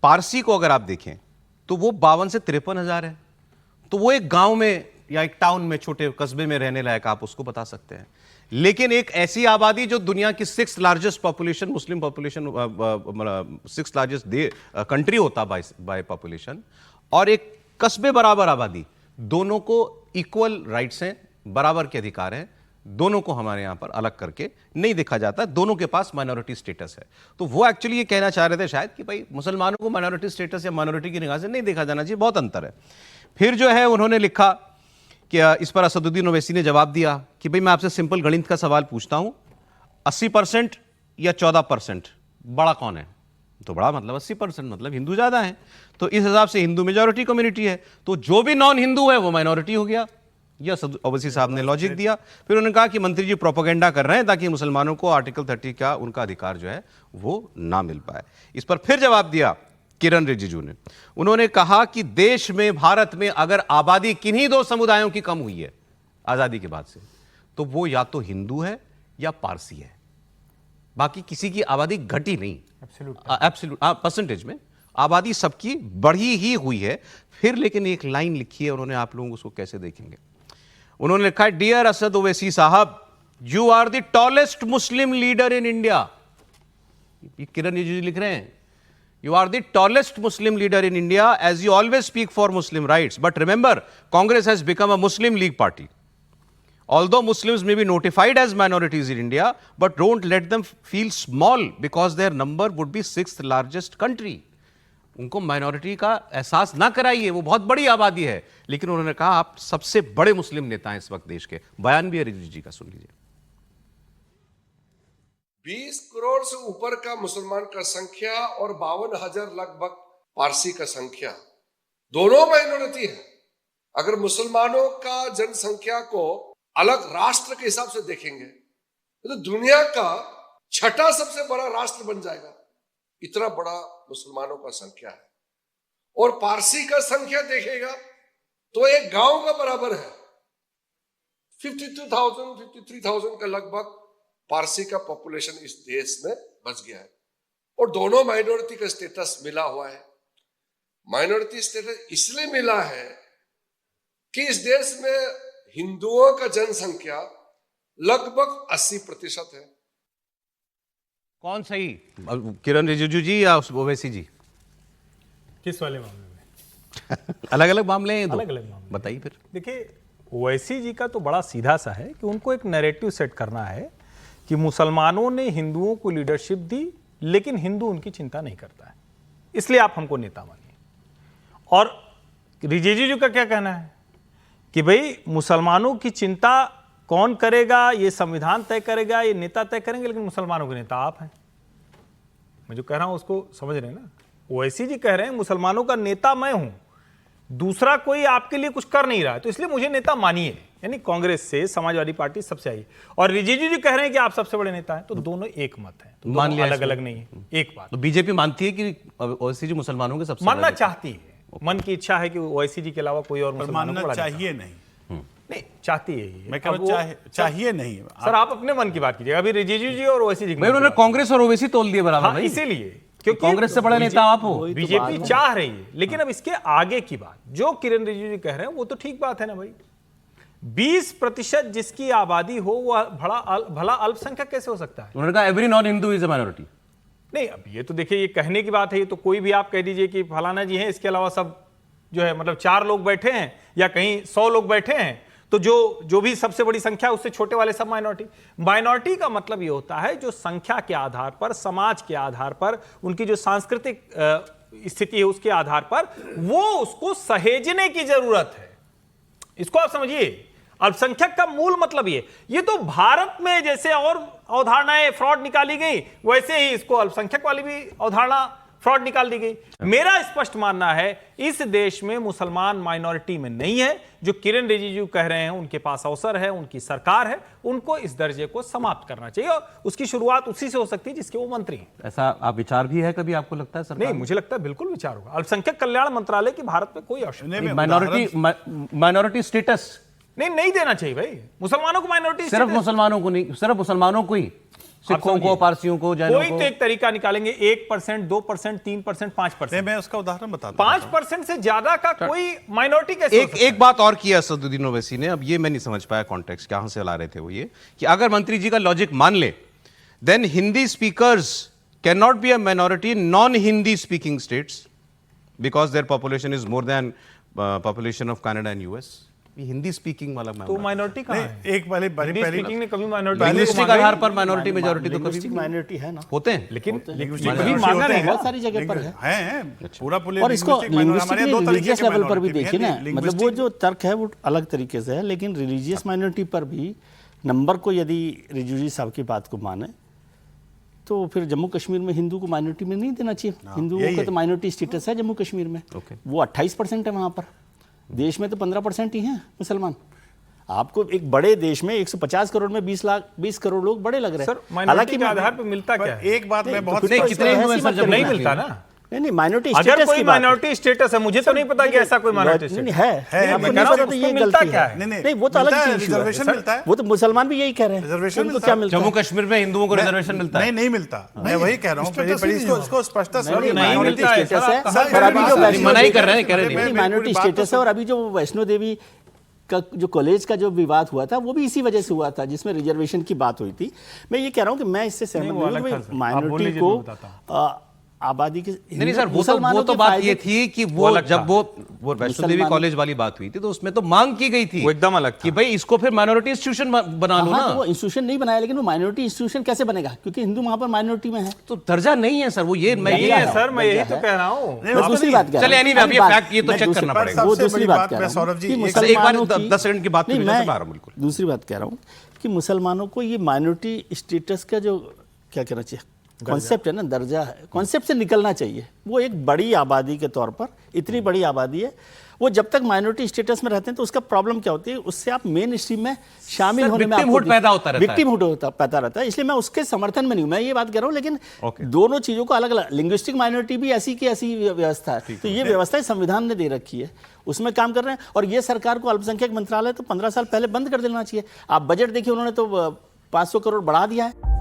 पारसी को अगर आप देखें तो वो 52 से 53,000 है, तो वो एक गांव में या एक टाउन में, छोटे कस्बे में रहने लायक आप उसको बता सकते हैं। लेकिन एक ऐसी आबादी जो दुनिया की 6th largest population, Muslim population, 6th largest country होता बाय पॉपुलेशन, और एक कस्बे बराबर आबादी, दोनों को इक्वल राइट्स हैं, बराबर के अधिकार हैं, दोनों को हमारे यहां पर अलग करके नहीं देखा जाता, दोनों के पास माइनॉरिटी स्टेटस है। तो वो एक्चुअली ये कहना चाह रहे थे शायद कि भाई मुसलमानों को माइनॉरिटी स्टेटस या माइनॉरिटी की निगाह से नहीं देखा जाना चाहिए, बहुत अंतर है। फिर जो है उन्होंने लिखा कि इस पर असदुद्दीन ओवैसी ने जवाब दिया कि भाई मैं आपसे सिंपल गणित का सवाल पूछता हूं, 80% या 14% बड़ा कौन है? तो बड़ा मतलब 80%, मतलब हिंदू ज्यादा है, तो इस हिसाब से हिंदू मेजॉरिटी कम्युनिटी है, तो जो भी नॉन हिंदू है वो माइनॉरिटी हो गया। यह ओवैसी साहब ने लॉजिक दिया। फिर उन्होंने कहा कि मंत्री जी प्रोपेगेंडा कर रहे हैं ताकि मुसलमानों को आर्टिकल 30 का उनका अधिकार जो है वो ना मिल पाए। इस पर फिर जवाब दिया किरण रिजिजू ने। उन्होंने कहा कि देश में, भारत में अगर आबादी किन्हीं दो समुदायों की कम हुई है आजादी के बाद से, तो वो या तो हिंदू है या पारसी है, बाकी किसी की आबादी घटी नहीं। एब्सोल्यूट परसेंटेज में आबादी सबकी बढ़ी ही हुई है। फिर लेकिन एक लाइन लिखी है उन्होंने, आप लोग उसको कैसे देखेंगे? उन्होंने लिखा है, डियर असद ओवैसी साहब, you are the tallest Muslim leader in India. Kiran Rijiju लिख रहे हैं, you are the tallest Muslim leader in India as you always speak for Muslim rights, but remember Congress has become a Muslim League party. Although Muslims may be notified as minorities in India, but don't let them feel small because their number would be 6th largest country. उनको minority का एहसास ना कराइए, वो बहुत बड़ी आबादी है। लेकिन उन्होंने कहा आप सबसे बड़े मुस्लिम नेता हैं इस वक्त देश के। बयान भी है रिजिजू जी का, सुन लीजिए। 20 करोड़ से ऊपर का मुसलमान का संख्या और 52,000 लगभग पारसी का संख्या, दोनों माइनॉरिटी है। अगर मुसलमानों का जनसंख्या को अलग राष्ट्र के हिसाब से देखेंगे तो दुनिया का 6ठा सबसे बड़ा राष्ट्र बन जाएगा, इतना बड़ा मुसलमानों का संख्या है। और पारसी का संख्या देखेगा तो एक गांव का बराबर है। 52,000 53,000 का लगभग पारसी का पॉपुलेशन इस देश में बच गया है। और दोनों माइनॉरिटी का स्टेटस मिला हुआ है। माइनॉरिटी स्टेटस इसलिए मिला है कि इस देश में हिंदुओं का जनसंख्या लगभग 80% है। कौन सही, किरण रिजिजू जी या ओवैसी जी? किस वाले मामले में? अलग अलग मामले हैं, अलग अलग मामले बताइए। फिर देखिए, ओवैसी जी का तो बड़ा सीधा सा है कि उनको एक नैरेटिव सेट करना है कि मुसलमानों ने हिंदुओं को लीडरशिप दी, लेकिन हिंदू उनकी चिंता नहीं करता है, इसलिए आप हमको नेता मानिए। और रिजिजू जी का क्या कहना है कि भाई मुसलमानों की चिंता कौन करेगा, ये संविधान तय करेगा, ये नेता तय करेंगे, लेकिन मुसलमानों के नेता आप हैं। मैं जो कह रहा हूं उसको समझ रहे हैं ना? ओवैसी जी कह रहे हैं मुसलमानों का नेता मैं हूं, दूसरा कोई आपके लिए कुछ कर नहीं रहा है, तो इसलिए मुझे नेता मानिए। यानी कांग्रेस से समाजवादी पार्टी सबसे आई, और रिजिजू जी कह रहे हैं कि आप सबसे बड़े नेता हैं, तो दोनों एक मत है, तो मान लिया, अलग अलग नहीं है। एक बात, तो बीजेपी मानती है कि ओवैसी जी मुसलमानों के सबसे मानना चाहती है, मन की इच्छा है कि ओवैसी जी के अलावा कोई और मुसलमानों को चाहिए नहीं, नहीं चाहती है। मैं कह रहा हूं चाहिए नहीं। सर आप अपने मन की बात कीजिएगा, अभी रिजिजू जी और ओवैसी जी, उन्होंने कांग्रेस और ओवैसी तोल दिए बराबर। हाँ, इसीलिए क्योंकि कांग्रेस से बड़ा नेता आप हो। बीजेपी चाह रही है, लेकिन अब इसके आगे की बात जो किरण रिजिजू जी कह रहे हैं वो तो ठीक बात है ना भाई। 20% जिसकी आबादी हो वह भला अल्पसंख्यक कैसे हो सकता है? उन्होंने कहा every non Hindu is a minority. नहीं, अब ये तो देखिए, ये कहने की बात है, ये तो कोई भी आप कह दीजिए कि फलाना जी हैं, इसके अलावा सब जो है, मतलब 4 लोग बैठे हैं या कहीं 100 लोग बैठे हैं, तो जो भी सबसे बड़ी संख्या उससे छोटे वाले सब माइनॉरिटी। माइनॉरिटी का मतलब ये होता है जो संख्या के आधार पर, समाज के आधार पर, उनकी जो सांस्कृतिक स्थिति है उसके आधार पर वो उसको सहेजने की जरूरत है। इसको आप समझिए। अल्पसंख्यक का मूल मतलब ये तो भारत में जैसे और अवधारणाएं फ्रॉड निकाली गई, वैसे ही इसको अल्पसंख्यक वाली भी अवधारणा फ्रॉड निकाल दी गई। मेरा स्पष्ट मानना है इस देश में मुसलमान माइनॉरिटी में नहीं है। जो किरण रिजिजू कह रहे हैं उनके पास अवसर है, उनकी सरकार है, उनको इस दर्जे को समाप्त करना चाहिए, और उसकी शुरुआत उसी से हो सकती है जिसके वो मंत्री हैं। ऐसा आप विचार भी है कभी, आपको लगता है सरकार? नहीं, मुझे लगता है बिल्कुल विचार होगा। अल्पसंख्यक कल्याण मंत्रालय की भारत में कोई आवश्यकता नहीं। माइनॉरिटी स्टेटस नहीं देना चाहिए भाई मुसलमानों को। माइनॉरिटी सिर्फ मुसलमानों को नहीं, सिर्फ मुसलमानों को ही सिखों को, पारसियों को, जैनों कोई को। तो एक तरीका निकालेंगे, 1%, 2%, 3%, 5%। मैं उसका उदाहरण बताता हूं। 5% से ज्यादा का कोई माइनॉरिटी कैसे हो सकता है? एक बात और किया असदुद्दीन ओवैसी ने, अब ये मैं नहीं समझ पाया कॉन्टेक्स्ट कहां से ला रहे थे वो, ये कि अगर मंत्री जी का लॉजिक मान ले, then Hindi speakers can not be a minority in non Hindi speaking states because their population is more than population of Canada and US. Hindi speaking वाला तो माइनॉरिटी कहाँ है? एक पहले हिंदी पहली स्पीकिंग ने कभी माइनॉरिटी लिंग्विस्टिक आधार पर माइनॉरिटी मेजॉरिटी तो कभी लिंग्विस्टिक माइनॉरिटी है ना, होते हैं, लेकिन linguistic कभी minority मांगा होते नहीं हैं। बहुत सारी जगह पर है। हैं पूरा पुलिस और इसको लिंग्विस्टिक रिलीजियस लेवल पर भी देखिए ना, linguistic- मतलब वो जो तर्क है वो अलग तरीके से है, लेकिन रिलीजियस माइनॉरिटी पर भी नंबर को यदि रिजवी साहब की बात को माने तो फिर जम्मू कश्मीर में हिंदू को माइनॉरिटी में नहीं देना चाहिए। हिंदुओं यही का है। तो माइनॉरिटी स्टेटस है जम्मू कश्मीर में, वो 28% है वहाँ पर। देश में तो 15% ही हैं मुसलमान। आपको एक बड़े देश में 150 करोड़ में 20 करोड़ लोग बड़े लग रहे सर हैं। माइनॉरिटी के आधार पर मिलता क्या है? एक बात मैं बहुत नहीं, नहीं, कितने हिंदू हैं सर जम्मू नहीं कश्मीर मिलता में? ना। नहीं माइनॉरिटी अगर स्टेटस कोई की बात है। माइनॉरिटी स्टेटस है, मुझे तो नहीं पता कि ऐसा कोई माइनॉरिटी नहीं, स्टेटस है मैं आपको कह नहीं रहा हूं पता तो उसमें ये मिलता गलती क्या है। है? नहीं वो तो अलग मिलता है, issue है। रिजर्वेशन मिलता है। वो तो मुसलमान भी यही कह रहे हैं। रिजर्वेशन उनको मिलता क्या है। मिलता जम्मू है? कश्मीर में हिंदुओं को रिजर्वेशन मिलता है? नहीं मिलता। मैं वही कह रहा हूँ, पहले इसको स्पष्टता से नहीं, नहीं माइनॉरिटी मिलता है, स्टेटस सर, है। आप कहाँ और अभी जो नहीं, वैष्णो मना ही देवी- कर रहे हैं, कह रहे नहीं। नहीं, माइनॉरिटी स्टेटस है। और अभी जो वैष्णो देवी का जो कॉलेज का जो विवाद हुआ था वो भी इसी वजह से हुआ था, जिसमें रिजर्वेशन की बात हुई थी। मैं ये कह रहा हूँ कि मैं इससे सहमत वो नहीं अलग था हूँ सर। कि आप माइनॉरिटी बोल लीजिए, को मैं बताता आबादी के नहीं सर, वो मुसलमानों तो के बात फायदे- ये थी कि वो वो अलग जब था। वो वैष्णो देवी मुसलमान- कॉलेज वाली बात हुई थी तो उसमें तो मांग की गई थी वो एकदम अलग था। कि भाई इसको फिर माइनॉरिटी इंस्टीट्यूशन बना लो हाँ, तो ना। वो इंस्टीट्यूशन नहीं बनाया, लेकिन वो माइनॉरिटी इंस्टीट्यूशन कैसे बनेगा क्योंकि हिंदू वहां पर माइनॉरिटी में है। तो दर्जा नहीं है सर, वो ये मैं नहीं ये है सर, मैं यही तो है। कह रहा हूँ। मैं दूसरी बात कह रहा चलिए, हूं। anyway, अब ये बात- fact ये तो मैं check दूसरी- करना पड़ेगा। वो सबसे दूसरी बड़ी बात बात कह मैं रहा हूं सौरभ जी, कि एक- सर, एक बार मुसलमानों की- 10 सेकंड की बात नहीं, की वजह से मैं बाहर हूं, बिल्कुल। दूसरी बात कह रहा हूँ कि मुसलमानों को ये माइनॉरिटी स्टेटस का जो क्या कहना चाहिए कॉन्सेप्ट है ना, दर्जा है, कॉन्सेप्ट से निकलना चाहिए। वो एक बड़ी आबादी के तौर पर, इतनी बड़ी आबादी है, वो जब तक माइनॉरिटी स्टेटस में रहते हैं तो उसका प्रॉब्लम क्या होती है, उससे आप मेन स्ट्रीम में शामिल सर, होने में victimhood पैदा होता रहता है। विक्टिमहुड पैदा रहता है। इसलिए मैं उसके समर्थन में नहीं हूं, मैं ये बात कह रहा हूं। लेकिन दोनों चीजों को अलग अलग, लिंग्विस्टिक माइनॉरिटी भी ऐसी की ऐसी व्यवस्था है, तो ये व्यवस्था संविधान ने दे रखी है, उसमें काम कर रहे हैं। और ये सरकार को अल्पसंख्यक मंत्रालय तो 15 साल पहले बंद कर देना चाहिए। आप बजट देखिए, उन्होंने तो 500 करोड़ बढ़ा दिया है।